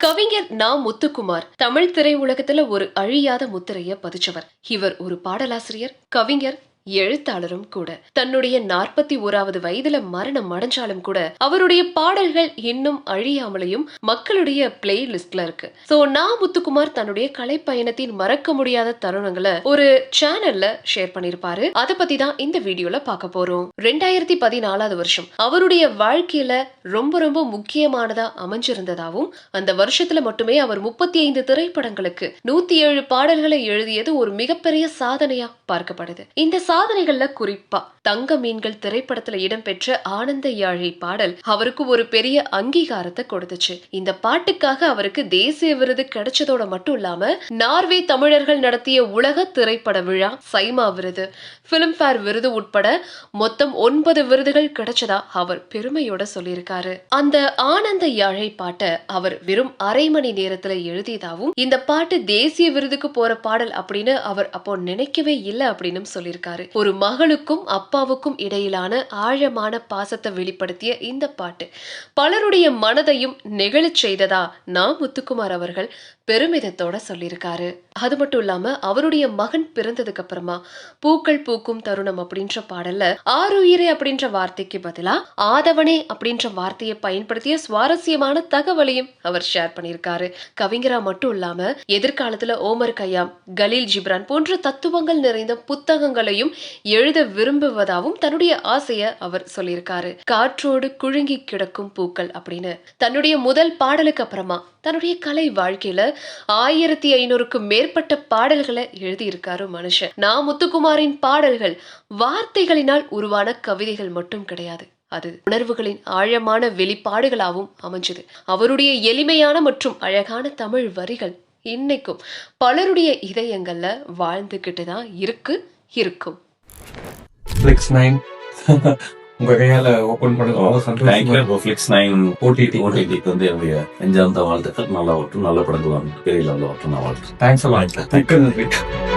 கவிஞர் நா. முத்துக்குமார் தமிழ் திரையுலகத்துல ஒரு அழியாத முத்திரைய பதிச்சவர். இவர் ஒரு பாடலாசிரியர், கவிஞர், எழுத்தாளரும் கூட. தன்னுடைய 41வது வயதுல மரணம் அடைஞ்சாலும் கூட அவருடைய பாடல்கள் இன்னும் அழியாமலையும் மக்களுடைய பிளேலிஸ்ட்ல இருக்கு. சோ நா. முத்துக்குமார் தன்னுடைய கலைப்பயணத்தின் மறக்க முடியாத தருணங்களை ஒரு சேனல்ல ஷேர் பண்ணிருப்பாரு. அதை பத்தி தான் இந்த வீடியோல பார்க்க போறோம். 2014 வருஷம் அவருடைய வாழ்க்கையில ரொம்ப ரொம்ப முக்கியமானதா அமைஞ்சிருந்ததாவும், அந்த வருஷத்துல மட்டுமே அவர் 35 திரைப்படங்களுக்கு 107 பாடல்களை எழுதியது ஒரு மிகப்பெரிய சாதனையா பார்க்கப்படுது. இந்த சாதனைகள்ல குறிப்பா தங்க மீன்கள் திரைப்படத்துல இடம்பெற்ற ஆனந்த யாழை பாடல் அவருக்கு ஒரு பெரிய அங்கீகாரத்தை கொடுத்துச்சு. இந்த பாட்டுக்காக அவருக்கு தேசிய விருது கிடைச்சதோட மட்டும் இல்லாம நார்வே தமிழர்கள் நடத்திய உலக திரைப்பட விழா, சைமா விருது, பிலிம்பேர் விருது உட்பட மொத்தம் 9 விருதுகள் கிடைச்சதா அவர் பெருமையோட சொல்லியிருக்காரு. அந்த ஆனந்த யாழை பாட்டை அவர் வெறும் அரை மணி நேரத்துல எழுதியதாவும், இந்த பாட்டு தேசிய விருதுக்கு போற பாடல் அப்படின்னு அவர் அப்போ நினைக்கவே இல்லை அப்படின்னு சொல்லியிருக்காரு. ஒரு மகளுக்கும் அப்பாவுக்கும் இடையிலான ஆழமான பாசத்தை வெளிப்படுத்திய இந்த பாட்டு பலருடைய மனதையும் நெகிழச் செய்ததா நா. முத்துக்குமார் அவர்கள் பெருமிதத்தோட சொல்லியிருக்காரு. அது மட்டும் இல்லாம அவருடைய மகன் பிறந்ததுக்கு அப்புறமா பூக்கள் பூக்கும் தருணம் அப்படின்ற பாடல்ல ஆருயிரே அப்படின்ற வார்த்தைக்கு பதிலா ஆதவனே அப்படின்ற வார்த்தையை பயன்படுத்திய சுவாரஸ்யமான தகவலையும் அவர் ஷேர் பண்ணியிருக்காரு. கவிஞரா மட்டும் இல்லாம எதிர்காலத்துல ஓமர் கய்யாம், கலீல் ஜிப்ரான் போன்ற தத்துவங்கள் நிறைந்த புத்தகங்களையும் எழுத விரும்புவதாகவும் தன்னுடைய ஆசைய அவர் சொல்லியிருக்காரு. காற்றோடு குழுங்கி கிடக்கும் பூக்கள் அப்படின்னு தன்னுடைய முதல் பாடலுக்கு அப்புறமா தன்னுடைய கலை வாழ்க்கையில 1500க்கும் மேற்பட்ட பாடல்களை எழுதியிருக்காரு மனுஷன். நா. முத்துக்குமாரின் பாடல்கள் வார்த்தைகளினால் உருவான கவிதைகள் மட்டும் கிடையாது, அது உணர்வுகளின் ஆழமான வெளிப்பாடுகளாகவும் அமைஞ்சது. அவருடைய எளிமையான மற்றும் அழகான தமிழ் வரிகள் இன்னைக்கும் பலருடைய இதயங்கள்ல வாழ்ந்துகிட்டு தான் இருக்கும். Flix 9 உங்க கையால ஓபன் பண்ணுங்க. Flix 9 OTT வந்து என்னுடைய நெஞ்சார்ந்த வாழ்த்துக்கள். நல்லா ஓட்டும், நல்ல படங்கள் பெரிய லெவலில் ஓட்டும். நான் வாழ்த்து. தேங்க்ஸ்.